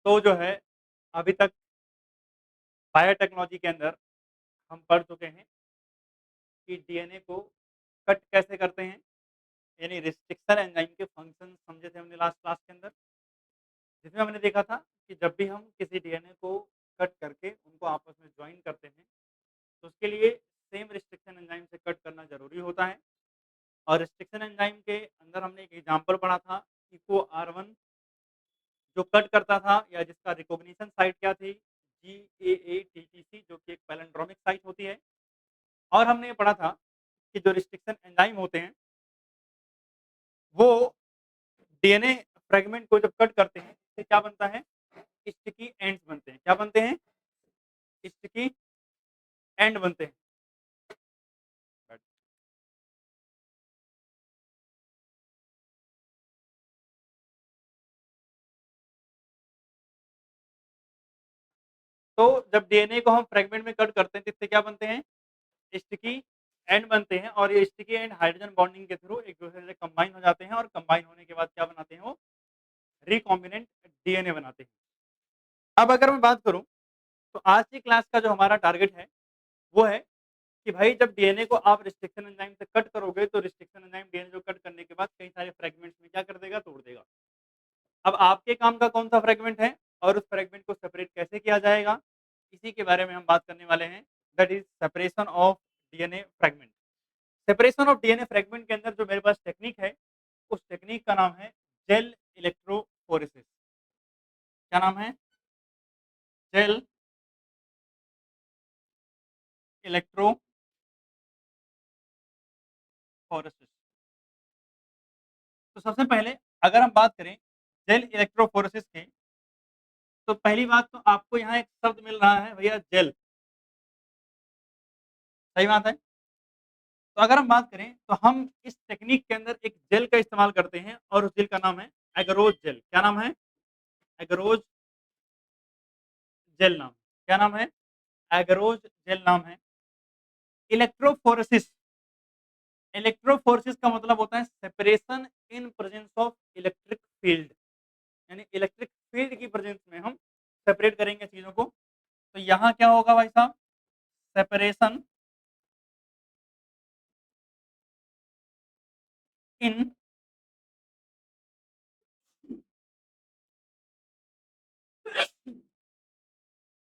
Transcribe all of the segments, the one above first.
तो जो है अभी तक बायोटेक्नोलॉजी के अंदर हम पढ़ चुके हैं कि डीएनए को कट कैसे करते हैं, यानी रिस्ट्रिक्शन एंजाइम के फंक्शन समझे थे हमने लास्ट क्लास के अंदर, जिसमें हमने देखा था कि जब भी हम किसी डीएनए को कट करके उनको आपस में जॉइन करते हैं, तो उसके लिए सेम रिस्ट्रिक्शन एंजाइम से कट करना ज़रूरी होता है। और रिस्ट्रिक्शन एंजाइम के अंदर हमने एक एग्जांपल पढ़ा था, इको आर1, जो कट करता था या जिसका रिकॉग्निशन साइट क्या थी, GAATTC, जो कि एक पैलिंड्रोमिक साइट होती है। और हमने ये पढ़ा था कि जो रिस्ट्रिक्शन एंजाइम होते हैं, वो डीएनए फ्रेगमेंट को जब कट करते हैं, इससे क्या बनता है, स्टिकी एंड्स बनते हैं। क्या बनते हैं? स्टिकी एंड बनते हैं। तो जब डीएनए को हम फ्रेगमेंट में कट करते हैं, तो इससे क्या बनते हैं, स्टिकी एंड बनते हैं। और ये स्टिकी एंड हाइड्रोजन बॉन्डिंग के थ्रू एक दूसरे से कंबाइन हो जाते हैं, और कंबाइन होने के बाद क्या बनाते हैं, वो रिकॉम्बिनेंट डीएनए बनाते हैं। अब अगर मैं बात करूं, तो आज की क्लास का जो हमारा टारगेट है, वो है कि भाई जब डीएनए को आप रिस्ट्रिक्शन एंजाइम से कट करोगे, तो रिस्ट्रिक्शन एंजाइम डीएनए को कट करने के बाद कई सारे फ्रेगमेंट्स में क्या कर देगा, तोड़ देगा। अब आपके काम का कौन सा फ्रेगमेंट है और उस फ्रेगमेंट को सेपरेट कैसे किया जाएगा, इसी के बारे में हम बात करने वाले हैं। That is separation of DNA fragment. Separation of DNA fragment के अंदर जो मेरे पास टेक्निक है, उस टेक्निक का नाम है जेल इलेक्ट्रोफोरेसिस। क्या नाम है? Gel electrophoresis. तो सबसे पहले अगर हम बात करें जेल इलेक्ट्रोफोरेसिस की, तो पहली बात तो आपको यहाँ एक शब्द मिल रहा है भैया, जेल। सही बात है। तो अगर हम बात करें, तो हम इस टेक्निक के अंदर एक जेल का इस्तेमाल करते हैं, और उस जेल का नाम है एगरोज जेल। क्या नाम है? एगरोज जेल नाम। क्या नाम है? एगरोज जेल नाम है। इलेक्ट्रोफोरेसिस, इलेक्ट्रोफोरेसिस का मतलब होता है separation in presence of electric field, यानी इलेक्ट्रिक फील्ड की प्रेजेंस में हम सेपरेट करेंगे चीजों को। तो यहाँ क्या होगा भाई साहब, separation in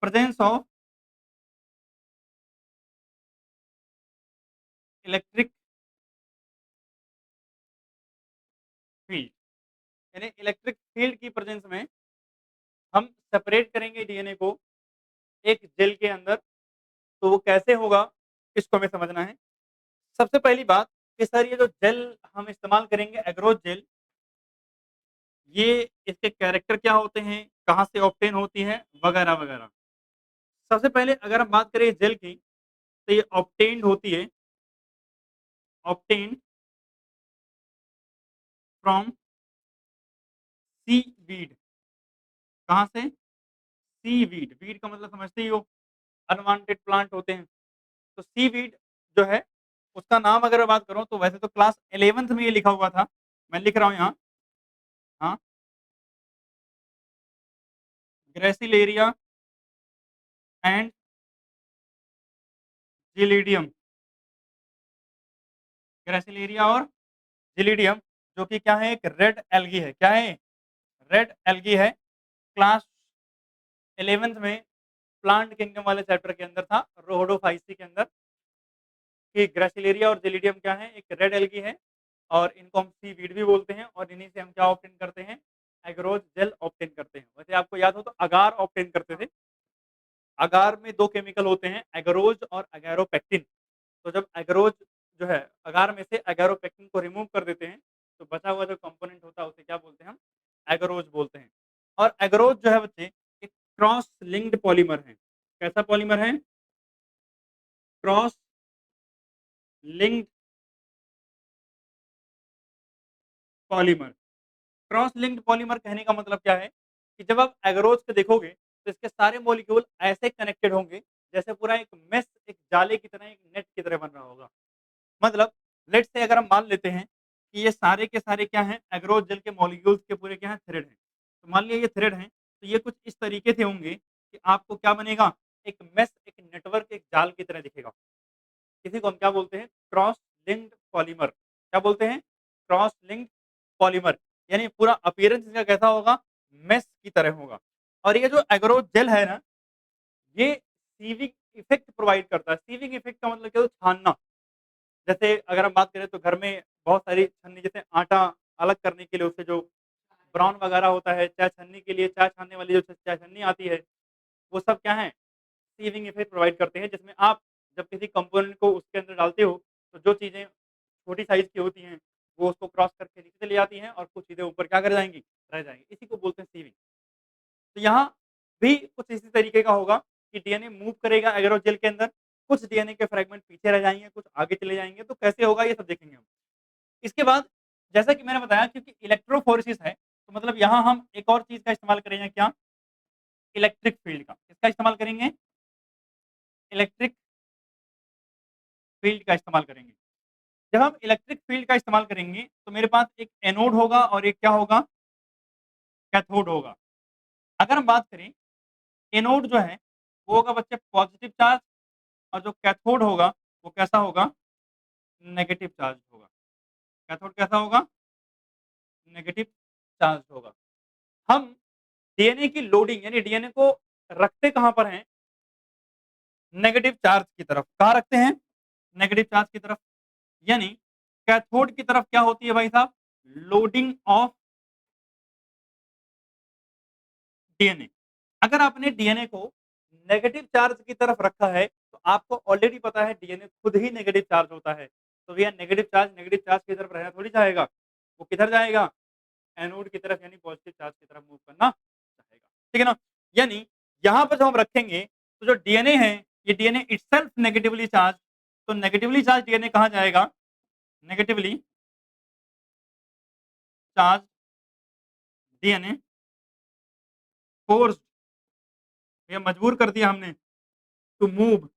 presence of electric field, यानी इलेक्ट्रिक फील्ड की प्रेजेंस में हम सेपरेट करेंगे डीएनए को एक जेल के अंदर। तो वो कैसे होगा, इसको हमें समझना है। सबसे पहली बात कि सर ये जो जेल हम इस्तेमाल करेंगे, एग्रोज जेल, ये इसके कैरेक्टर क्या होते हैं, कहाँ से ऑब्टेन होती है, वगैरह वगैरह। सबसे पहले अगर हम बात करें जेल की, तो ये ऑब्टेन्ड होती है, ऑब्टेन्ड फ्रॉम सी वीड। कहाँ से? सी वीड। वीड का मतलब समझते ही हो, अनवांटेड प्लांट होते हैं। तो सी वीड जो है, उसका नाम अगर मैं बात करूं, तो वैसे तो क्लास 11th में ये लिखा हुआ था, मैं लिख रहा हूँ यहाँ। हाँ, ग्रेसिलेरिया एंड जिलीडियम। ग्रेसिलेरिया और जिलीडियम, जो कि क्या है, एक रेड एल्गी है। क्या है? रेड एल्गी है। क्लास 11th में प्लांट किंगडम वाले चैप्टर के अंदर था, रोडोफाइसी के अंदर, कि ग्रेसिलेरिया और जिलीडियम क्या है, एक रेड एल्गी है। और इनको हम सी वीड भी बोलते हैं, और इन्हीं से हम क्या ऑप्टेन करते हैं, एग्रोज जेल ऑप्टेन करते हैं। वैसे आपको याद हो तो अगार ऑप्टेन करते थे। अगार में दो केमिकल होते हैं, एगरोज और अगैरोपेक्टिन। तो जब एगरोज जो है, अगार में से एगैरोपेक्टिन को रिमूव कर देते हैं, तो बचा हुआ जो कंपोनेंट होता है उसे क्या बोलते हैं, हम एगरोज बोलते हैं। और एगरोज जो है बच्चे, एक क्रॉस लिंक्ड पॉलीमर है। कैसा पॉलीमर है? Cross linked polymer. Cross linked polymer कहने का मतलब क्या है, कि जब आप एगरोज को देखोगे, तो इसके सारे मॉलिक्यूल ऐसे कनेक्टेड होंगे, जैसे पूरा एक मेश, एक जाले की तरह, एक नेट की तरह बन रहा होगा। मतलब लेट्स से अगर हम मान लेते हैं कि ये सारे के सारे क्या हैं, एग्रोज जेल के मॉलिक्यूल्स के पूरे क्या हैं, थ्रेड हैं। तो मान लिया ये थ्रेड हैं, तो ये कुछ इस तरीके से होंगे कि आपको क्या बनेगा, एक मेश, एक नेटवर्क, एक जाल की तरह दिखेगा। इसी को हम क्या बोलते हैं, क्रॉस लिंक्ड पॉलीमर। क्या बोलते हैं? Cross linked polymer. यानी पूरा अपीयरेंस इसका कैसा होगा? मेश की तरह होगा। और ये जो एग्रो जेल है ना, ये सीविंग इफेक्ट प्रोवाइड करता है। सीविंग इफेक्ट का मतलब क्या होता है? छानना। जैसे अगर हम बात करें तो घर में बहुत सारी छन्नी, जैसे आटा अलग करने के लिए उससे जो ब्राउन वगैरह होता है, चाय छन्नी के लिए चाय छानने वाली जो चाय छन्नी आती है, वो सब क्या है? सीविंग इफेक्ट प्रोवाइड करते हैं, जिसमें आप जब किसी कंपोनेंट को उसके अंदर डालते हो, तो जो चीज़ें छोटी साइज़ की होती हैं, वो उसको क्रॉस करके नीचे चली जाती हैं और कुछ चीज़ें ऊपर क्या कर जाएँगी? रह जाएँगी। इसी को बोलते हैं सीविंग। तो यहाँ भी कुछ इसी तरीके का होगा कि डीएनए मूव करेगा एयरोजेल के अंदर, कुछ डीएनए के फ्रैगमेंट पीछे रह जाएँगे, कुछ आगे चले जाएँगे, तो कैसे होगा ये सब देखेंगे हम। इसके बाद जैसा कि मैंने बताया, क्योंकि इलेक्ट्रोफोरेसिस है, तो मतलब यहाँ हम एक और चीज़ का इस्तेमाल करेंगे क्या? इलेक्ट्रिक फील्ड का। किसका इस्तेमाल करेंगे? इलेक्ट्रिक फील्ड का इस्तेमाल करेंगे। जब हम इलेक्ट्रिक फील्ड का इस्तेमाल करेंगे, तो मेरे पास एक एनोड होगा और एक क्या होगा? कैथोड होगा। अगर हम बात करें, एनोड जो है, वो होगा बच्चे पॉजिटिव चार्ज, और जो कैथोड होगा, वो कैसा होगा? नेगेटिव चार्ज होगा। कैथोड कैसा होगा? नेगेटिव चार्ज होगा। हम डीएनए की लोडिंग, यानी डीएनए को रखते कहाँ पर हैं? नेगेटिव चार्ज की तरफ। कहाँ रखते हैं? नेगेटिव चार्ज की तरफ। यानी कैथोड की तरफ क्या होती है भाई साहब? Loading of DNA. अगर आपने डीएनए को नेगेटिव चार्ज की तरफ रखा है, तो आपको ऑलरेडी पता है डीएनए खुद ही नेगेटिव चार्ज होता है। तो भैया नेगेटिव चार्ज की तरफ रहना थोड़ी चाहेगा। वो किधर जाएगा? एनोड की तरफ, यानी पॉजिटिव चार्ज की तरफ मूव करना चाहेगा। ठीक है ना? यानी यहाँ पर जो हम रखेंगे, तो जो डीएनए है, ये डीएनए इटसेल्फ नेगेटिवली चार्ज, तो नेगेटिवली चार्ज डीएनए कहाँ जाएगा? नेगेटिवली चार्ज डीएनए फोर्स्ड, ये मजबूर कर दिया हमने, टू मूव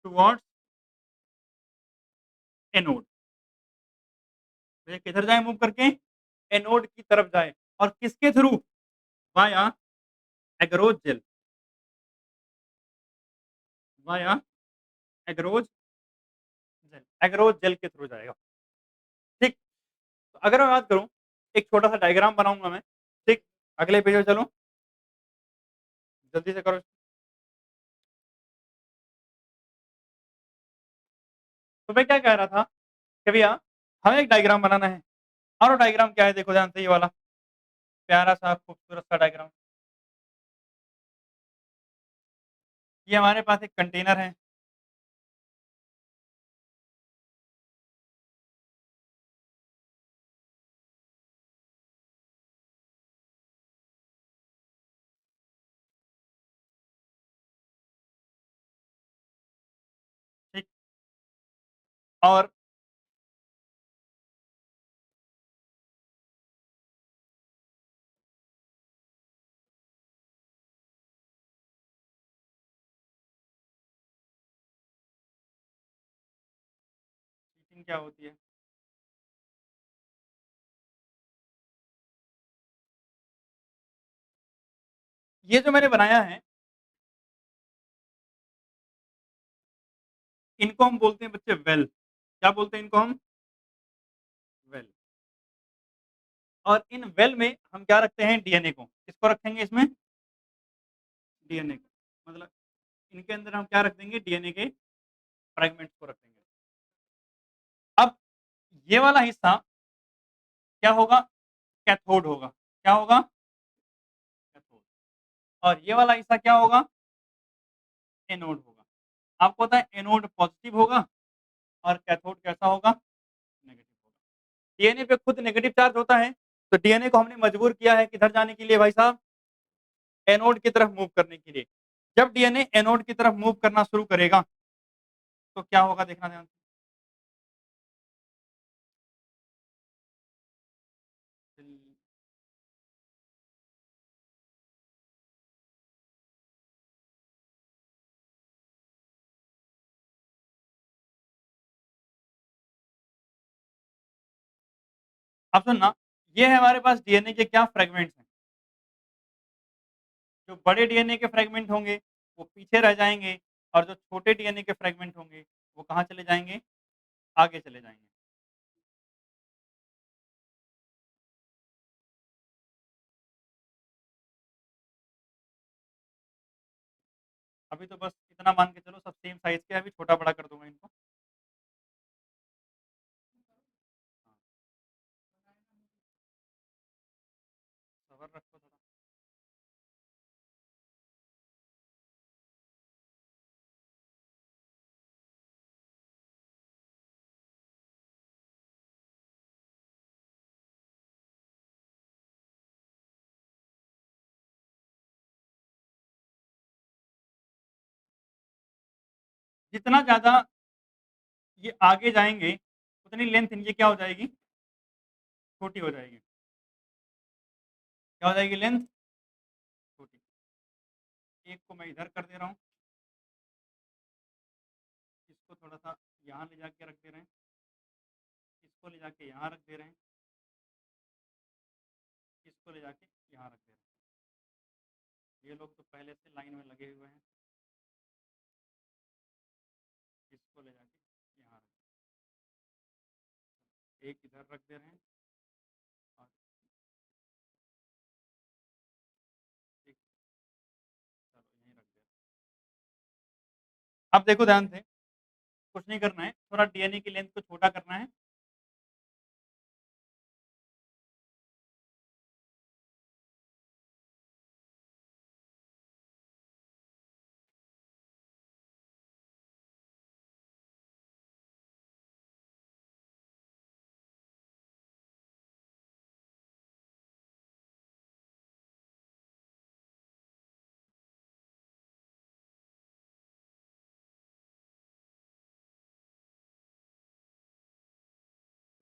टुवर्ड्स एनोड। तो ये किधर जाए मूव करके? एनोड की तरफ जाए। और किसके through? Via agarose jail. Via agarose jail. Agarose jail के थ्रू जाएगा। ठीक। तो अगर मैं बात करूँ, एक छोटा-सा डायग्राम बनाऊँगा मैं। ठीक। अगले पेज पे चलो, जल्दी से करो। तो मैं क्या कह रहा था कि भैया हमें एक डायग्राम बनाना है। और वो डायग्राम क्या है? देखो ध्यान से, ये वाला प्यारा-सा खूबसूरत सा डायग्राम। ये हमारे पास एक कंटेनर है। ठीक। और चीटिंग क्या होती है? ये जो मैंने बनाया है, इनको हम बोलते हैं बच्चे वेल। क्या बोलते हैं इनको हम? वेल। और इन वेल में हम क्या रखते हैं? डीएनए को। किसको रखेंगे इसमें? डीएनए को। मतलब इनके अंदर हम क्या रख देंगे? डीएनए के फ्रैगमेंट्स को रख देंगे। अब ये वाला हिस्सा क्या होगा? कैथोड होगा। क्या होगा? कैथोड। और ये वाला हिस्सा क्या होगा? एनोड होगा। आपको पता है एनोड पॉजिटिव होगा और कैथोड कैसा होगा? नेगेटिव होगा। डीएनए पे खुद नेगेटिव चार्ज होता है, तो डीएनए को हमने मजबूर किया है किधर जाने के लिए भाई साहब? एनोड की तरफ मूव करने के लिए। जब डीएनए एनोड की तरफ मूव करना शुरू करेगा, तो क्या होगा? देखना ध्यान से। अब सुनना, ये है हमारे पास डीएनए के क्या फ्रेगमेंट्स हैं। जो बड़े डीएनए के फ्रेगमेंट होंगे वो पीछे रह जाएंगे, और जो छोटे डीएनए के फ्रेगमेंट होंगे वो कहाँ चले जाएंगे, आगे चले जाएंगे। अभी तो बस इतना मान के चलो, सब सेम साइज के, अभी छोटा बड़ा कर दूंगा इनको। सबर रखो थोड़ा। जितना ज्यादा ये आगे जाएंगे उतनी लेंथ इनकी क्या हो जाएगी, छोटी हो जाएगी। क्या हो जाएगी, लेंथ छोटी। एक को मैं इधर कर दे रहा हूँ, इसको थोड़ा सा यहाँ ले जाके रख दे रहे हैं, इसको ले जाके यहाँ रख दे रहे हैं, इसको ले जाके यहाँ रख दे रहे हैं। ये लोग तो पहले से लाइन में लगे हुए हैं, इसको ले जाके यहाँ रख, एक इधर रख दे रहे हैं, और एक, चलो यहीं रख दे रहे हैं। अब देखो ध्यान से, कुछ नहीं करना है, थोड़ा डीएनए की लेंथ को छोटा करना है।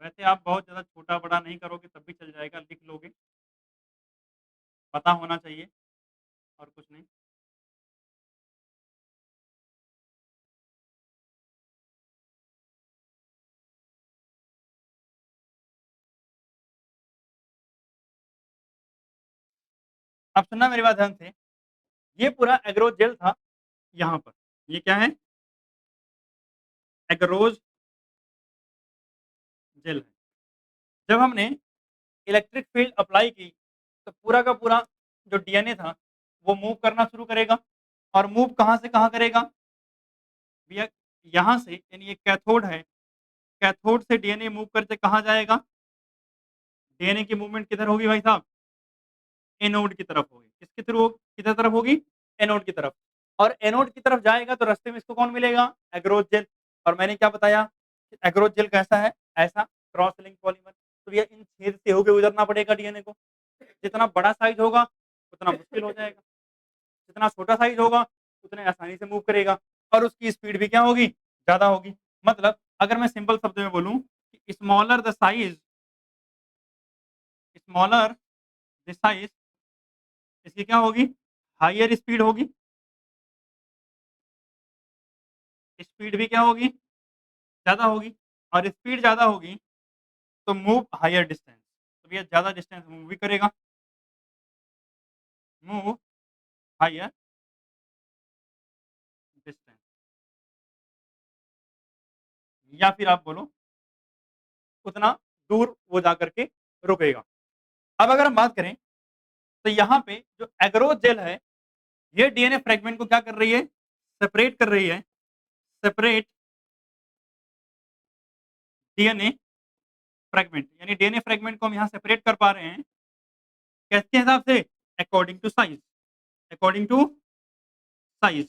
वैसे आप बहुत ज़्यादा छोटा बड़ा नहीं करोगे तब भी चल जाएगा, लिख लोगे, पता होना चाहिए, और कुछ नहीं। अब सुनना मेरी बात ध्यान से, ये पूरा एग्रोज जेल था यहाँ पर, ये क्या है, एग्रोज जेल है। जब हमने इलेक्ट्रिक फील्ड अप्लाई की तो पूरा का पूरा जो डीएनए था वो मूव करना शुरू करेगा, और मूव कहाँ से कहाँ करेगा भैया, यहाँ से, यानी ये कैथोड है, कैथोड से डीएनए मूव करके कहाँ जाएगा, डीएनए की मूवमेंट किधर होगी भाई साहब, एनोड की तरफ होगी। किसकी थ्रू, किधर तरफ होगी, एनोड की तरफ। और एनोड की तरफ जाएगा तो रास्ते में इसको कौन मिलेगा, एग्रोज जेल। और मैंने क्या बताया, एग्रोज जेल कैसा है, ऐसा क्रॉस लिंक पॉलीमर। तो भैया इन छेद से होकर गुजरना पड़ेगा डीएनए को। जितना बड़ा साइज होगा उतना मुश्किल हो जाएगा, जितना छोटा साइज होगा उतने आसानी से मूव करेगा, और उसकी स्पीड भी क्या होगी, ज्यादा होगी। मतलब अगर मैं सिंपल शब्द में बोलूं कि smaller the size, smaller the size, इसकी क्या होगी, हाइयर स्पीड होगी। स्पीड भी क्या होगी, ज्यादा होगी, और स्पीड ज्यादा होगी तो मूव हायर डिस्टेंस, तो भैया ज्यादा डिस्टेंस मूव भी करेगा, मूव हायर डिस्टेंस। या फिर आप बोलो उतना दूर वो जा करके रुकेगा। अब अगर हम बात करें तो यहाँ पे जो एग्रोज जेल है, ये डीएनए फ्रेगमेंट को क्या कर रही है, सेपरेट कर रही है, सेपरेट डीएनए फ्रेगमेंट। यानी डीएनए फ्रेगमेंट को हम यहाँ सेपरेट कर पा रहे हैं किसके हिसाब से, according to size, according to size.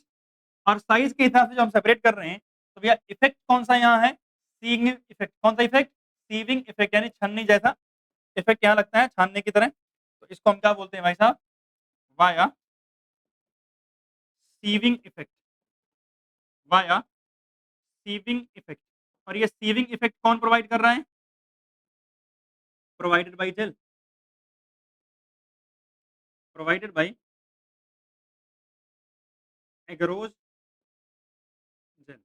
और साइज के हिसाब से जो हम सेपरेट कर रहे हैं, तो भैया इफेक्ट कौन सा यहाँ है, सीविंग इफेक्ट। कौन सा इफेक्ट, सीविंग इफेक्ट, यानी छन्नी जैसा इफेक्ट यहाँ लगता है, छानने की तरह। तो इसको हम क्या बोलते हैं भाई साहब, via sieving effect, via sieving effect. और ये सीविंग इफेक्ट कौन प्रोवाइड कर रहा है, provided by gel, provided by agarose gel.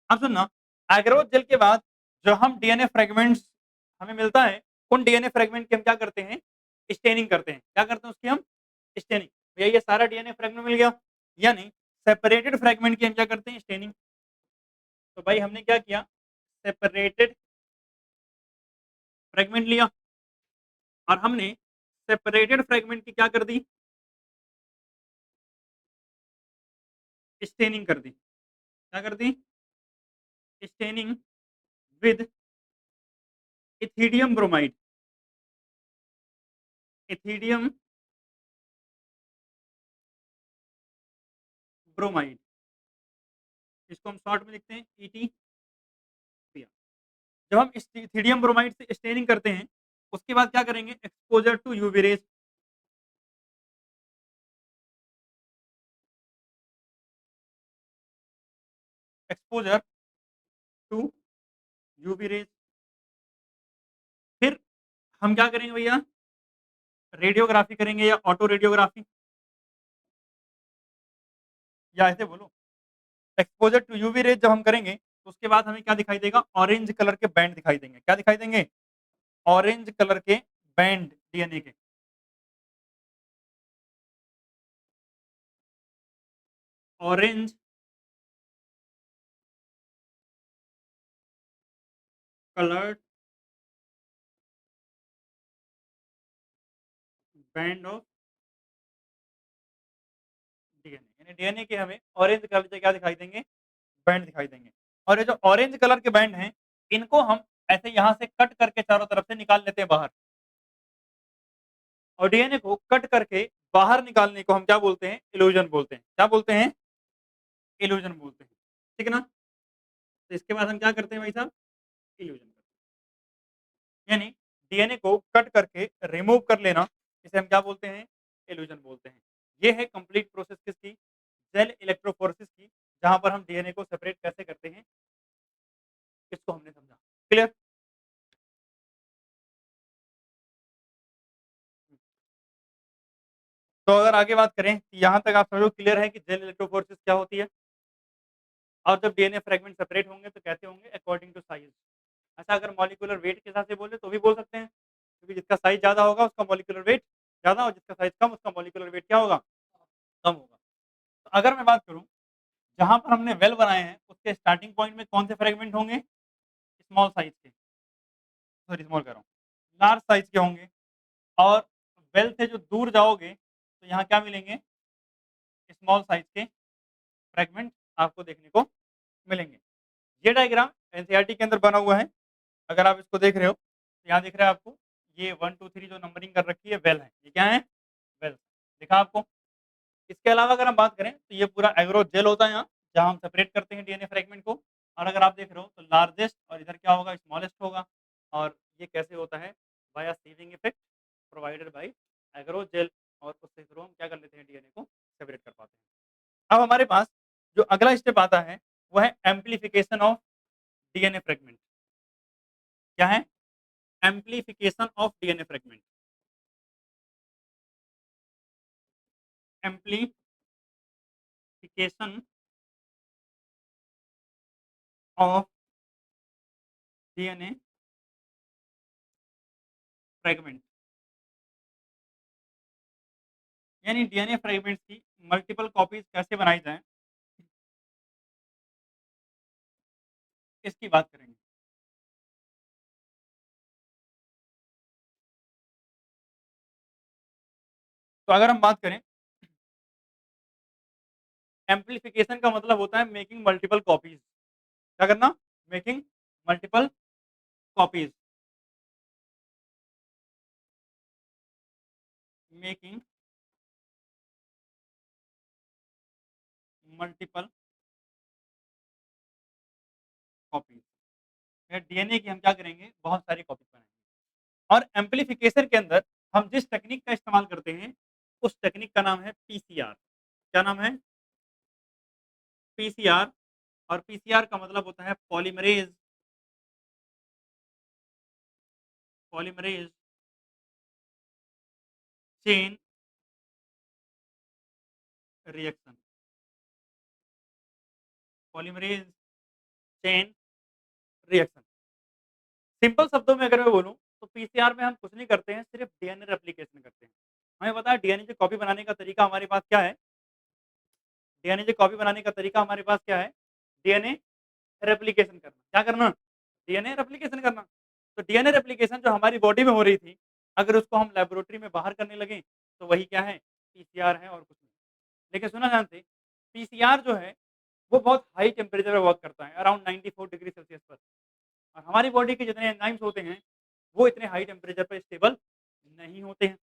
अब सुनना, एग्रोज जेल के बाद जो हम डीएनए फ्रेगमेंट्स हमें मिलता है उन डीएनए फ्रेगमेंट की हम क्या करते हैं, स्टेनिंग करते हैं। क्या करते हैं उसकी हम? स्टेनिंग। भैया ये सारा डीएनए फ्रेगमेंट मिल गया, यानी सेपरेटेड फ्रेगमेंट की हम क्या करते हैं, स्टेनिंग। तो भाई हमने क्या किया, सेपरेटेड फ्रेगमेंट लिया और हमने सेपरेटेड फ्रेगमेंट की क्या कर दी, स्टेनिंग कर दी। क्या कर दी? Staining with ethidium bromide. Ethidium bromide, इसको हम शॉर्ट में लिखते हैं ईटी। जब हम इथिडियम ब्रोमाइड से स्टेनिंग करते हैं, उसके बाद क्या करेंगे, exposure to UV rays. Exposure to UV rays. फिर हम क्या करेंगे भैया, रेडियोग्राफी करेंगे या ऑटो रेडियोग्राफी, या ऐसे बोलो, एक्सपोजर टू यूवी रेज जब हम करेंगे तो उसके बाद हमें क्या दिखाई देगा, ऑरेंज कलर के बैंड दिखाई देंगे। क्या दिखाई देंगे? ऑरेंज कलर के बैंड डीएनए के। Orange coloured band of DNA, यानी डीएनए के हमें ऑरेंज कलर के क्या दिखाई देंगे, बैंड दिखाई देंगे। और ये जो ऑरेंज कलर के बैंड हैं, इनको हम ऐसे यहाँ से कट करके चारों तरफ से निकाल लेते हैं बाहर। और डीएनए को कट करके बाहर निकालने को हम क्या बोलते हैं, इल्यूजन बोलते हैं। क्या बोलते हैं? इल्यूजन बोलते हैं। ठीक है ना? तो इसके बाद हम क्या करते हैं भाई साहब, इल्यूजन करते हैं। यानी डीएनए को कट करके रिमूव कर लेना, इसे हम क्या बोलते हैं, इल्यूजन बोलते हैं। ये है कंप्लीट प्रोसेस किसकी, जेल इलेक्ट्रोफोरेसिस की, जहां पर हम डीएनए को सेपरेट कैसे करते हैं, इसको हमने समझा। क्लियर? तो अगर आगे बात करें, यहाँ तक आप समझो क्लियर है कि जेल इलेक्ट्रोफोरेसिस क्या होती है, और जब डीएनए फ्रेगमेंट सेपरेट होंगे तो कैसे होंगे, अकॉर्डिंग टू साइज। अच्छा, अगर मॉलिक्यूलर वेट के हिसाब से बोले तो भी बोल सकते हैं, क्योंकि जिसका साइज ज्यादा होगा उसका मॉलिक्यूलर वेट ज्यादा, और जिसका साइज कम उसका मॉलिक्यूलर वेट क्या होगा, कम होगा। तो अगर मैं बात करूं, जहां पर हमने वेल बनाए हैं उसके स्टार्टिंग पॉइंट में कौन से फ्रेगमेंट होंगे, स्मॉल साइज के, सॉरी स्मॉल कह रहा हूँ, लार्ज साइज के होंगे। और वेल से जो दूर जाओगे तो यहाँ क्या मिलेंगे, स्मॉल साइज के फ्रेगमेंट आपको देखने को मिलेंगे। ये डायग्राम एनसीईआरटी के अंदर बना हुआ है। अगर आप इसको देख रहे हो तो यहाँ दिख रहा है आपको, ये 1 2 3 जो नंबरिंग कर रखी है वेल है, ये क्या है, वेल दिखा आपको। इसके अलावा अगर हम बात करें तो ये पूरा एग्रो जेल होता है यहाँ, जहाँ हम सेपरेट करते हैं डीएनए फ्रेगमेंट को। और अगर आप देख रहे हो तो लार्जेस्ट और इधर क्या होगा, स्मॉलेस्ट होगा। और ये कैसे होता है, by sieving effect provided by agarose gel, और उसके थ्रू हम क्या कर लेते हैं, डीएनए को सेपरेट कर पाते हैं। अब हमारे पास जो अगला स्टेप आता है वो है एम्पलीफिकेशन ऑफ डीएनए फ्रेगमेंट। क्या है? Amplification of DNA fragment. Amplification of DNA fragment, यानी डीएनए फ्रेगमेंट्स की मल्टीपल कॉपीज कैसे बनाई जाएं, इसकी बात करेंगे। तो अगर हम बात करें, एम्पलीफिकेशन का मतलब होता है मेकिंग मल्टीपल कॉपीज। क्या करना? Making multiple copies. Making multiple copies, DNA की हम क्या करेंगे, बहुत सारी कॉपीज बनाएंगे। और एम्पलीफिकेशन के अंदर हम जिस टेक्निक का इस्तेमाल करते हैं, उस टेक्निक का नाम है पीसीआर। क्या नाम है? पीसीआर। और पीसीआर का मतलब होता है polymerase, polymerase chain reaction. Polymerase chain reaction. Simple शब्दों में अगर मैं बोलूं तो पीसीआर में हम कुछ नहीं करते हैं, सिर्फ डीएनए रेप्लिकेशन करते हैं। हमें पता है डीएनए की कॉपी बनाने का तरीका हमारे पास क्या है? डीएनए की कॉपी बनाने का तरीका हमारे पास क्या है? डीएनए रेप्लिकेशन करना। क्या करना? डीएनए रेप्लिकेशन करना। तो डीएनए रेप्लिकेशन जो हमारी बॉडी में हो रही थी, अगर उसको हम लेबोरेटरी में बाहर करने लगे, तो वही क्या है? पीसीआर है और कुछ नहीं। लेकिन सुना जानते पीसीआर जो है, वो बहुत हाई टेम्परेचर पे वर्क करता है, अराउंड 94 डिग्री सेल्सियस पर। और हमारी बॉडी के जितने एंजाइम्स होते हैं, वो इतने हाई टेम्परेचर पे स्टेबल नहीं होते हैं।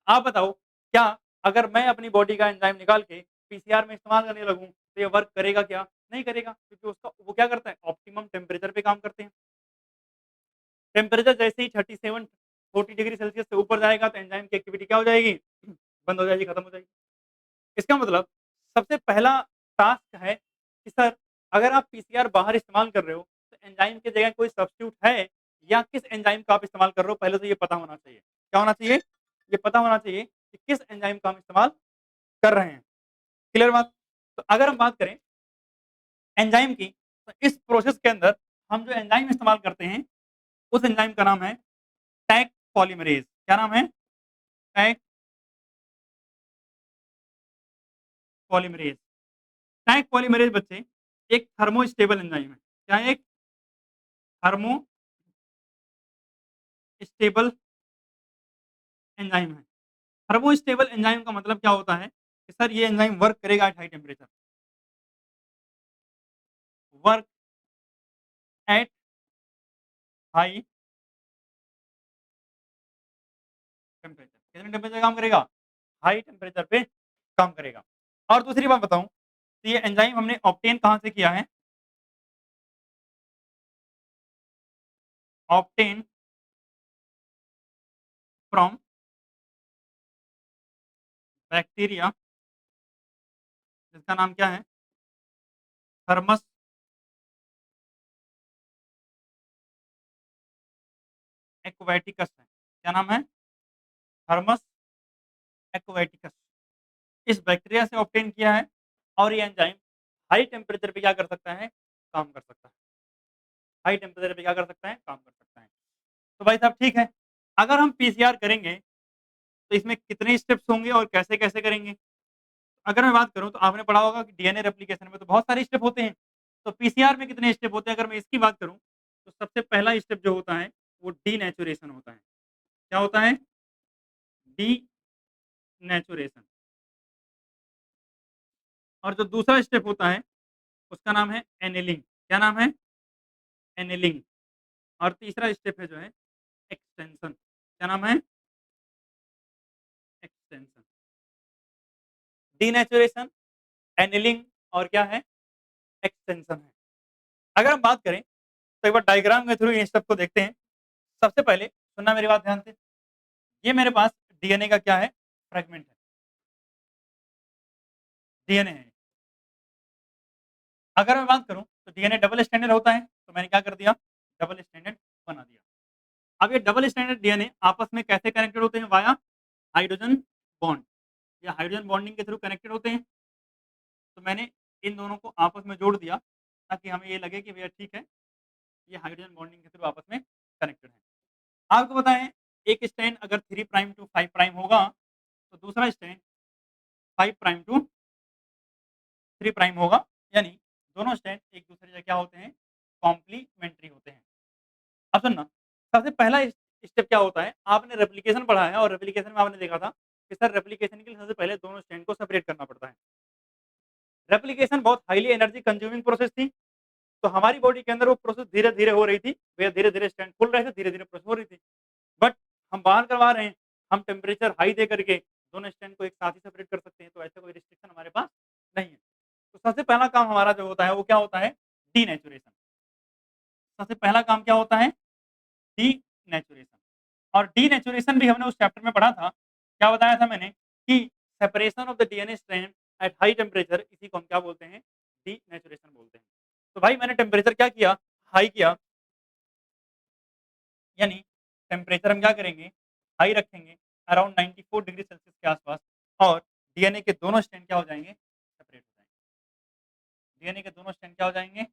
आप बताओ, क्या अगर मैं अपनी बॉडी का एंजाइम निकाल के पीसीआर में इस्तेमाल करने लगूँ, तो ये वर्क करेगा क्या? नहीं करेगा, क्योंकि उसका वो क्या करता है? ऑप्टिमम टेम्परेचर पे काम करते हैं। टेम्परेचर जैसे ही 37 40 डिग्री सेल्सियस से ऊपर जाएगा, तो एंजाइम की एक्टिविटी क्या हो जाएगी? बंद हो जाएगी, खत्म हो जाएगी। इसका मतलब सबसे पहला टास्क है कि सर, अगर आप पीसीआर बाहर इस्तेमाल कर रहे हो, तो एंजाइम की जगह कोई सब्स्टिट्यूट है या किस एंजाइम का आप इस्तेमाल कर रहे हो, पहले तो ये पता होना चाहिए। क्या होना चाहिए? ये पता होना चाहिए कि किस एंजाइम का हम इस्तेमाल कर रहे हैं। क्लियर बात? तो अगर हम बात करें एंजाइम की, तो इस प्रोसेस के अंदर हम जो एंजाइम इस्तेमाल करते हैं, उस एंजाइम का नाम है टैक पॉलीमरेज। क्या नाम है? Taq polymerase. टैक पॉलीमरेज बच्चे एक थर्मोस्टेबल एंजाइम है। क्या है? एक थर्मो स्टेबल एंजाइम है। थर्मोस्टेबल एंजाइम का मतलब क्या होता है कि सर ये एंजाइम वर्क करेगा at high temperature. Work at high temperature. कितने टेम्परेचर काम करेगा? हाई टेम्परेचर पे काम करेगा। और दूसरी बात बताऊं, तो ये एंजाइम हमने ऑब्टेन कहां से किया है? ऑब्टेन फ्रॉम बैक्टीरिया, जिसका नाम क्या है? थर्मस एक्वेटिकस है। क्या नाम है? Thermus aquaticus. इस बैक्टीरिया से ऑब्टेन किया है, और ये एंजाइम हाई टेम्परेचर पे क्या कर सकता है? काम कर सकता है। हाई टेम्परेचर पे क्या कर सकता है? काम कर सकता है। तो भाई साहब ठीक है, अगर हम पीसीआर करेंगे, तो इसमें कितने स्टेप्स होंगे और कैसे-कैसे करेंगे? अगर मैं बात करूँ, तो आपने पढ़ा होगा कि डीएनए रेप्लिकेशन में तो बहुत सारे स्टेप होते हैं। तो पीसीआर में कितने स्टेप होते हैं? अगर मैं इसकी बात करूँ, तो सबसे पहला स्टेप जो होता है, वो डीनेचुरेशन होता है। क्या होता है? डीनेचुरेशन। और जो दूसरा स्टेप होता है, उसका नाम है एनेलिंग। क्या नाम है? एनेलिंग। और तीसरा स्टेप है जो है एक्सटेंशन। क्या नाम है? एक्सटेंशन। डीनेचुरेशन, एनेलिंग और क्या है? एक्सटेंशन है। अगर हम बात करें, तो एक बार डायग्राम के थ्रू इन स्टेप को देखते हैं। सबसे पहले सुनना मेरी बात ध्यान से। ये मेरे पास डीएनए का क्या है? फ्रेगमेंट है। डीएनए है। अगर मैं बात करूं, तो डीएनए डबल स्टैंडर्ड होता है, तो मैंने क्या कर दिया? डबल स्टैंडर्ड बना दिया। अब ये डबल स्टैंडर्ड डीएनए आपस में कैसे कनेक्टेड होते हैं? वाया हाइड्रोजन बॉन्ड, या हाइड्रोजन बॉन्डिंग के थ्रू कनेक्टेड होते हैं। तो मैंने इन दोनों को आपस में जोड़ दिया, ताकि हमें ये लगे कि भैया ठीक है, ये हाइड्रोजन बॉन्डिंग के थ्रू आपस में कनेक्टेड है। आपको बताएं, एक स्ट्रैंड अगर 3 प्राइम टू 5 प्राइम होगा, तो दूसरा स्ट्रैंड 5 प्राइम टू 3 प्राइम होगा, यानी दोनों स्ट्रैंड एक दूसरे से क्या होते हैं? कॉम्प्लीमेंट्री होते हैं। अब सुनना, सबसे पहला स्टेप क्या होता है? आपने रेप्लिकेशन पढ़ा है, और रेप्लिकेशन में आपने देखा था कि सर रेप्लिकेशन के लिए सबसे पहले दोनों स्ट्रैंड को सेपरेट करना पड़ता है। रेप्लिकेशन बहुत हाईली एनर्जी कंज्यूमिंग प्रोसेस थी, तो हमारी बॉडी के अंदर वो प्रोसेस धीरे-धीरे हो रही थी। भैया धीरे-धीरे स्ट्रैंड खुल रहे थे, धीरे-धीरे प्रोसेस हो रही थी। बट हम बाहर करवा रहे हैं, हम टेम्परेचर हाई दे करके दोनों स्ट्रैंड को एक साथ ही सेपरेट कर सकते हैं, तो ऐसा कोई रिस्ट्रिक्शन हमारे पास नहीं है। तो सबसे पहला काम हमारा जो होता है, वो क्या होता है? डीनेचुरेशन। सबसे पहला काम क्या होता है? डीनेचुरेशन। और डीनेचुरेशन भी हमने उस चैप्टर में पढ़ा था। क्या बताया था मैंने? कि separation of the DNA strand at high temperature, इसी को हम क्या बोलते हैं? डीनेचुरेशन बोलते हैं। तो भाई मैंने टेम्परेचर क्या किया? हाई किया, यानी टेम्परेचर हम क्या करेंगे? हाई रखेंगे, अराउंड 94 डिग्री सेल्सियस के आसपास, और डीएनए के दोनों स्ट्रैंड क्या हो जाएँगे? सेपरेट हो जाएँगे। डीएनए के दोनों स्ट्रैंड क्या हो जाएँगे?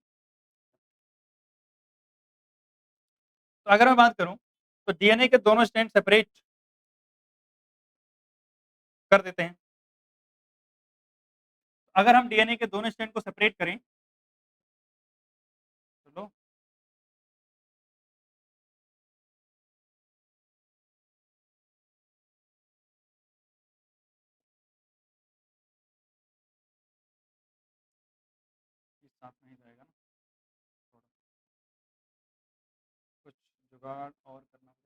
तो अगर मैं बात करूँ, तो डीएनए के दोनों स्ट्रैंड सेपरेट कर देते हैं। अगर हम डीएनए के दोनों स्ट्रैंड को सेपरेट करें, चलो ये साथ में ही जाएगा ना, थोड़ा कुछ जुगाड़ और करना पड़ेगा।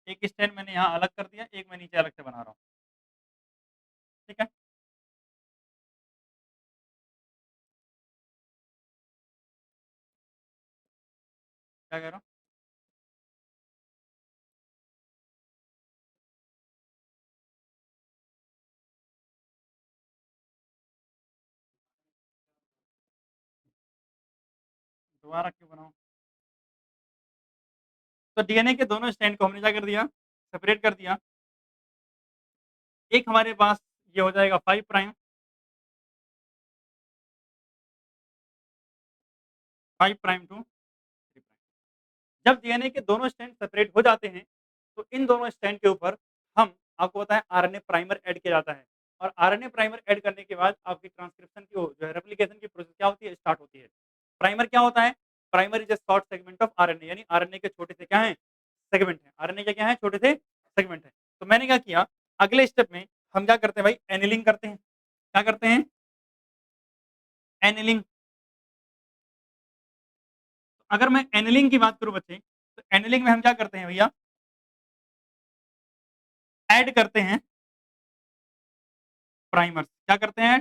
एक स्टैंड मैंने यहाँ अलग कर दिया, एक मैं नीचे अलग से बना रहा हूँ, ठीक है। क्या कह रहा हूँ? दोबारा क्यों बनाऊँ? तो डीएनए के दोनों स्टैंड को हमने क्या कर दिया, सेपरेट कर दिया। एक हमारे पास ये हो जाएगा 5 प्राइम, 5 प्राइम टू 3 प्राइम। जब डीएनए के दोनों स्टैंड सेपरेट हो जाते हैं, तो इन दोनों स्टैंड के ऊपर हम आपको पता है आरएनए प्राइमर ऐड किया जाता है, और आरएनए प्राइमर ऐड करने के बाद आपकी ट्रांसक्रिप्शन की जो है रेप्लिकेशन की प्रोसेस क्या होती है, स्टार्ट होती है। प्राइमर क्या होता है? Primer is a short segment of RNA, यानी आरएनए के छोटे से क्या है, सेगमेंट है। आरएनए के क्या है, छोटे से सेगमेंट है। तो मैंने क्या किया, अगले स्टेप में हम क्या करते हैं भाई, एनिलिंग करते हैं। क्या करते हैं? एनिलिंग। अगर मैं एनिलिंग की बात करूं बच्चे, तो एनिलिंग में हम क्या करते हैं भैया, ऐड करते हैं प्राइमर्स। क्या करते हैं?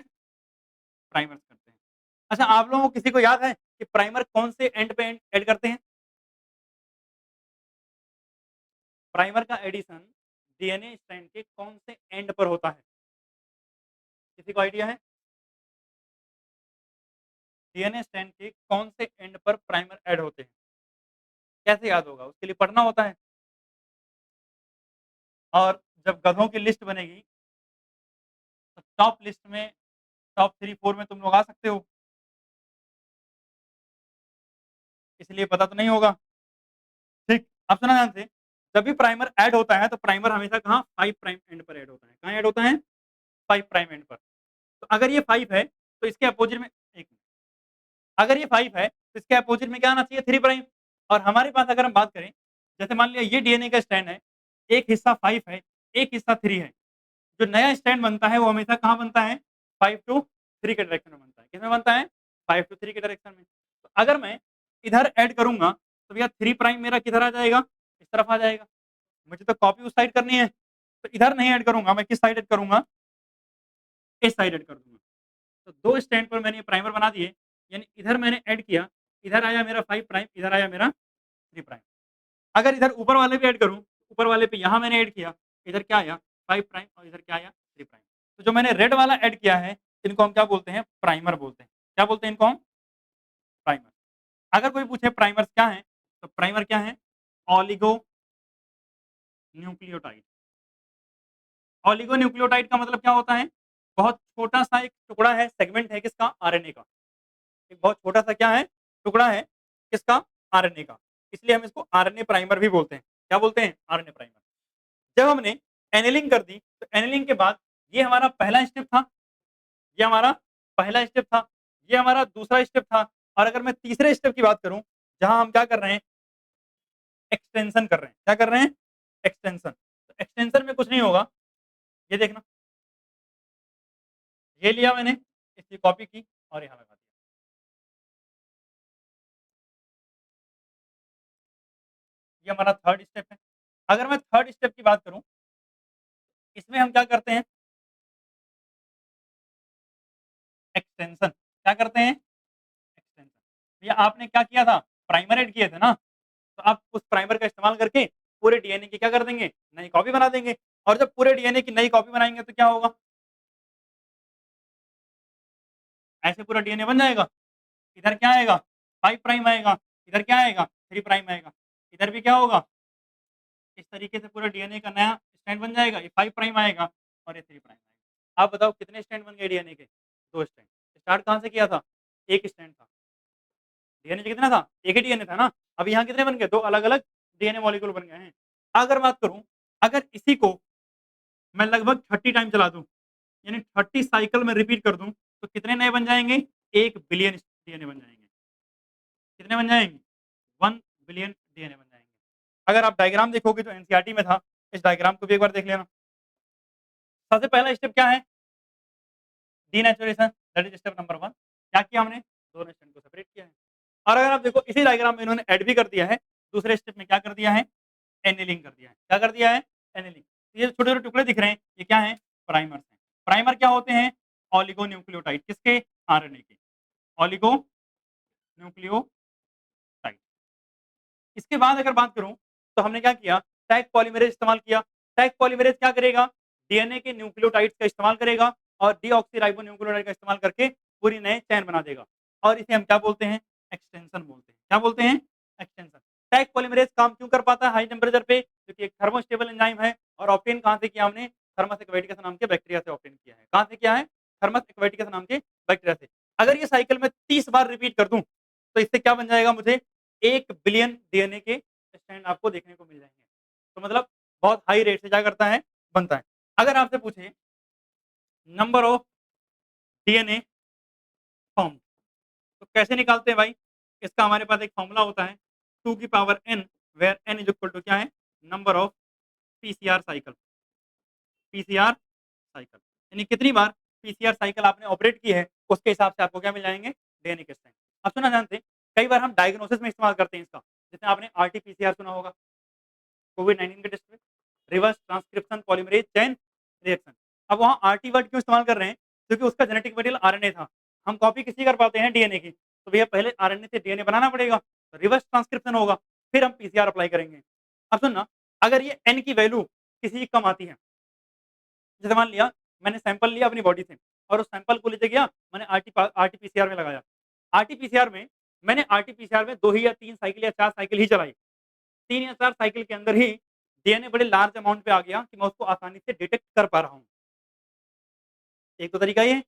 प्राइमर्स करते हैं। अच्छा, आप लोगों को किसी को याद है कि प्राइमर कौन से एंड पे ऐड करते हैं? प्राइमर का एडिशन डीएनए स्ट्रैंड के कौन से एंड पर होता है? किसी को आइडिया है? डीएनए स्ट्रैंड के कौन से एंड पर प्राइमर ऐड होते हैं? कैसे याद होगा? उसके लिए पढ़ना होता है। और जब गधों की लिस्ट बनेगी, तो टॉप लिस्ट में, टॉप 3-4 में तुम लोग आ सकते हो, इसलिए पता तो नहीं होगा। ठीक, अब सुना ध्यान से। जब भी प्राइमर ऐड होता है, तो प्राइमर हमेशा कहाँ, 5 प्राइम एंड पर ऐड होता है। कहाँ ऐड होता है? 5 प्राइम एंड पर। तो अगर ये 5 है, तो इसके अपोजिट में, एक मिनट, अगर ये 5 है, तो इसके अपोजिट में क्या आना चाहिए, 3 प्राइम। और हमारे पास अगर हम बात करें, जैसे मान लिया ये डीएनए का स्ट्रैंड है, एक हिस्सा 5 है, एक हिस्सा 3 है। जो नया स्ट्रैंड बनता है, वो हमेशा कहाँ बनता है, 5 टू 3 के डायरेक्शन में बनता है। किसमें बनता है? 5 टू 3 के डायरेक्शन में। तो अगर मैं इधर ऐड करूंगा, तो भैया 3 प्राइम मेरा किधर आ जाएगा, इस तरफ आ जाएगा। मुझे तो कॉपी उस साइड करनी है, तो इधर नहीं ऐड करूंगा, मैं किस साइड ऐड करूंगा, इस साइड ऐड कर दूंगा। तो दो स्टैंड पर मैंने प्राइमर बना दिए, यानी इधर मैंने ऐड किया, इधर आया मेरा 5 प्राइम, इधर आया मेरा 3 प्राइम। अगर इधर ऊपर वाले पे ऐड करूं, ऊपर वाले पे यहाँ मैंने ऐड किया, इधर क्या आया, 5 प्राइम, और इधर क्या आया, 3 प्राइम। तो जो मैंने रेड वाला ऐड किया है, इनको हम क्या बोलते हैं, प्राइमर बोलते हैं। क्या बोलते हैं इनको हम? प्राइमर। अगर कोई पूछे प्राइमर्स क्या है, तो प्राइमर क्या है, ऑलिगो न्यूक्लियोटाइड। ऑलिगो न्यूक्लियोटाइड का मतलब क्या होता है, बहुत छोटा सा एक टुकड़ा है, सेगमेंट है किसका, आरएनए का। एक बहुत छोटा सा क्या है, टुकड़ा है किसका, आरएनए का। इसलिए हम इसको आरएनए प्राइमर भी बोलते हैं। क्या बोलते हैं? RNA primer. जब हमने एनिलिंग कर दी, तो एनिलिंग के बाद ये हमारा पहला स्टेप था, ये हमारा पहला स्टेप था, ये हमारा दूसरा स्टेप था। और अगर मैं तीसरे स्टेप की बात करूं, जहां हम क्या कर रहे हैं, एक्सटेंशन कर रहे हैं। क्या कर रहे हैं? एक्सटेंशन। तो एक्सटेंशन में कुछ नहीं होगा, ये देखना, ये लिया मैंने, इसकी कॉपी की और यहाँ लगा दिया। ये हमारा थर्ड स्टेप है। अगर मैं थर्ड स्टेप की बात करूं, इसमें हम क्या करते हैं, एक्सटेंशन। क्या करते हैं? एक्सटेंशन। भैया आपने क्या किया था, प्राइमर ऐड किए थे ना, तो आप उस प्राइमर का इस्तेमाल करके पूरे डीएनए की क्या कर देंगे, नई कॉपी बना देंगे। और जब पूरे डीएनए की नई कॉपी बनाएंगे, तो क्या होगा, ऐसे पूरा डीएनए बन जाएगा। इधर क्या आएगा, 5 प्राइम आएगा, इधर क्या आएगा, 3 प्राइम आएगा। इधर भी क्या होगा, इस तरीके से पूरा डीएनए का नया स्टैंड बन जाएगा। ये 5 प्राइम आएगा और ये 3 प्राइम आएगा। आप बताओ कितने स्टैंड बन गए डीएनए के, 2 स्टैंड। स्टार्ट कहाँ से किया था? एक स्ट्रैंड था। डीएनए कितना था? एक ही डीएनए था ना? अब यहाँ कितने बन गए? 2 अलग-अलग डीएनए मॉलिक्यूल बन गए हैं। अगर बात करूँ, अगर इसी को मैं लगभग 30 टाइम चला दूँ, यानी 30 साइकिल में रिपीट कर दूँ, तो कितने नए बन जाएँगे? 1 बिलियन डीएनए बन जाएँगे। कितने बन जाएँगे? 1 बिलियन डीएनए बन जाएँगे। अगर आप डायग्राम देखोगे जो एनसीईआरटी में था, इस डायग्राम को भी एक बार देख लेना। सबसे पहला स्टेप क्या है? Denaturation, that is step number 1। क्या किया हमने? दोनों स्ट्रैंड को सेपरेट किया है। और अगर आप देखो इसी डायग्राम में इन्होंने ऐड भी कर दिया है, दूसरे स्टेप में क्या कर दिया है? एनीलिंग कर दिया है। क्या कर दिया है? एनीलिंग। ये छोटे-छोटे टुकड़े दिख रहे हैं, ये क्या हैं? प्राइमर्स हैं। प्राइमर क्या होते हैं? ऑलिगोन्यूक्लियोटाइड किसके? आरएनए के। ऑलिगोन्यूक्लियोटाइड। इसके बाद अगर बात करूँ, तो हमने क्या किया? टैग पॉलीमरेज़ इस्तेमाल किया। टैग पॉलीमरेज़ क्या करेगा? डीएनए के न्यूक्लियोटाइड्स का इस्तेमाल करेगा और डीऑक्सीराइबोन्यूक्लियोटाइड का इस्तेमाल करके पूरी नए चेन बना देगा और इसे हम क्या बोलते हैं? एक्सटेंशन बोलते हैं। क्या बोलते हैं? एक्सटेंशन। टैग पॉलीमरेज़ काम क्यों कर पाता है हाई टेम्परेचर पे? क्योंकि एक थर्मोस्टेबल एंजाइम है और ऑब्टेन कहाँ से किया हमने? थर्मस एक्वेटिकस नाम के बैक्टीरिया से ऑब्टेन किया है। कहाँ से किया है? थर्मस एक्वेटिकस नाम के बैक्टीरिया से। अगर ये साइकिल मैं 30 बार रिपीट कर दूँ, तो इससे क्या बन जाएगा मुझे? 1 बिलियन डीएनए के स्ट्रैंड आपको देखने को मिल जाएँगे। तो मतलब बहुत हाई रेट से क्या करता है? बनता है। अगर आपसे पूछें नंबर ऑफ डीएनए फॉर्म्ड तो कैसे निकालते हैं भाई? इसका हमारे पास एक फ़ॉर्मूला होता है 2 की power n where n is equal to क्या है? Number of PCR cycle. PCR cycle यानी कितनी बार पीसीआर साइकिल आपने ऑपरेट की है, उसके हिसाब से आपको क्या मिल जाएँगे? डीएनए के स्ट्रैंड। अब सुना जानते हैं, कई बार हम डायग्नोसिस में इस्तेमाल करते हैं इसका। जैसे आपने आरटी-पीसीआर सुना होगा। कोविड-19 के टेस्ट में, reverse transcription polymerase chain reaction. अब वहाँ आरटी वर्ड क्यों इस्तेमाल कर रहे हैं? क्योंकि उसका जेनेटिक मटेरियल आरएनए था। हम कॉपी किसकी कर पाते हैं? डीएनए की। तो भैया पहले आरएनए से डीएनए बनाना पड़ेगा, तो रिवर्स ट्रांसक्रिप्शन होगा, फिर हम पीसीआर अप्लाई करेंगे। अब सुनना, अगर ये एन की वैल्यू किसी की कम आती है, जैसे मान लिया मैंने सैंपल लिया अपनी बॉडी से और उस सैंपल को लेके गया, मैंने आरटी-पीसीआर में लगाया। आरटी-पीसीआर में मैंने आरटी-पीसीआर में 2 ही या 3 साइकिल या 4 साइकिल ही चलाई। 3 या 4 साइकिल के अंदर ही डीएनए बड़े लार्ज अमाउंट पे आ गया कि मैं उसको आसानी से डिटेक्ट कर पा रहा हूँ। एक तो तरीका ये है।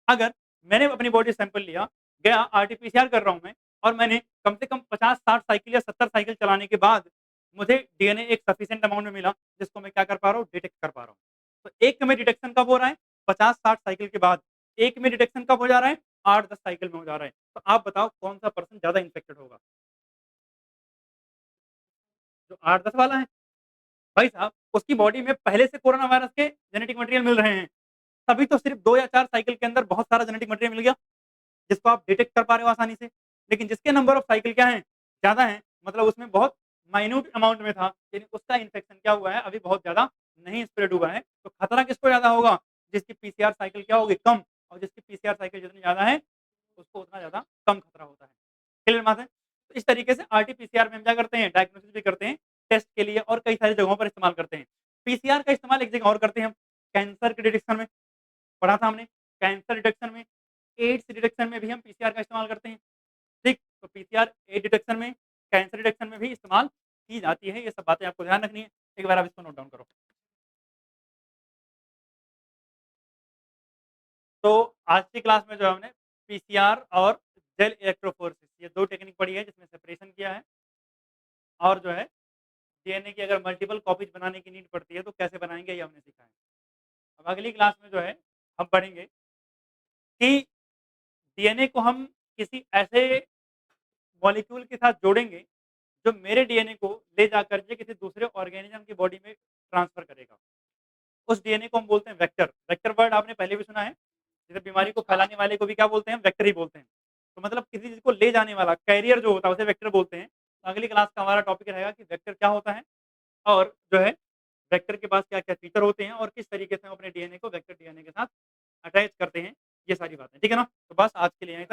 अगर मैंने अपनी बॉडी सैंपल लिया, गया आरटी-पीसीआर कर रहा हूँ मैं और मैंने कम से कम 50-60 साइकिल या 70 साइकिल चलाने के बाद मुझे डीएनए एक सफिशिएंट अमाउंट में मिला, जिसको मैं क्या कर पा रहा हूँ? डिटेक्ट कर पा रहा हूँ। तो एक में डिटेक्शन कब हो रहा है? 50-60 साइकिल के बाद। एक में डिटेक्शन कब हो जा रहा है? 8-10 साइकिल में हो जा रहा है। तो आप बताओ कौन-सा पर्सन ज़्यादा इन्फेक्टेड होगा? जो 8-10 वाला है? भाई साहब, उसकी बॉडी में पहले से कोरोना वायरस के जेनेटिक मटेरियल मिल रहे हैं। तभी तो सिर्फ 2 या 4 साइकिल के अंदर बहुत सारा जेनेटिक मटेरियल मिल गया, जिसको आप डिटेक्ट कर पा रहे हो आसानी से। लेकिन जिसके नंबर ऑफ साइकिल क्या हैं? ज़्यादा हैं, मतलब उसमें बहुत माइन्यूट अमाउंट में था, लेकिन उसका इन्फेक्शन क्या हुआ है? अभी बहुत ज़्यादा नहीं स्प्रेड हुआ है। तो खतरा किसको ज़्यादा होगा? जिसकी पीसीआर साइकिल क्या होगी? कम और जिसकी पीसीआर साइकिल जितनी ज़्यादा है, उसको उतना ज़्यादा कम खतरा होता है। क्लियर बात है? तो इस तरीके से आरटी-पीसीआर में हम क्या करते हैं? डायग्नोसिस भी करते हैं, टेस्ट के लिए और कई सारी जगहों पर इस्तेमाल करते हैं। पीसीआर का इस्तेमाल एक जगह और करते हैं हम, कैंसर के डिटेक्शन में, पढ़ा था हमने। कैंसर डिटेक्शन में, एड्स डिटेक्शन में भी हम पीसीआर का इस्तेमाल करते हैं। ठीक? तो पीसीआर एड्स डिटेक्शन में, कैंसर डिटेक्शन में भी इस्तेमाल की जाती है। ये सब बातें आपको ध्यान रखनी है। एक बार आप इसको नोट डाउन करो। तो आज की क्लास में जो है हमने पीसीआर और जेल इलेक्ट्रोफोरेसिस ये 2 टेक्निक पढ़ी है जिसमें सेपरेशन किया है और जो है डीएनए की अगर मल्टीपल कॉपीज़ बनाने की नीड पड़ती है तो कैसे बनाएँगे ये हमने सीखा है। अब अगली क्लास में जो है हम पढ़ेंगे कि डीएनए को हम किसी ऐसे मॉलिक्यूल के साथ जोड़ेंगे जो मेरे डीएनए को ले जाकर के किसी दूसरे ऑर्गेनिज़्म की बॉडी में ट्रांसफ़र करेगा। उस डीएनए को हम बोलते हैं वेक्टर। वेक्टर वर्ड आपने पहले भी सुना है। जैसे बीमारी को फैलाने वाले को भी क्या बोलते हैं? वेक्टर ही बोलते हैं। तो मतलब किसी चीज़ को ले जाने वाला कैरियर जो होता है उसे वेक्टर बोलते हैं। तो अगली क्लास का हमारा टॉपिक रहेगा कि वेक्टर क्या होता है और जो है वेक्टर के पास क्या-क्या फीचर होते हैं और किस तरीके से हम अपने डीएनए को वेक्टर डीएनए के साथ अटैच करते हैं, ये सारी बातें। ठीक है ना? तो बस आज के लिए यहीं तक।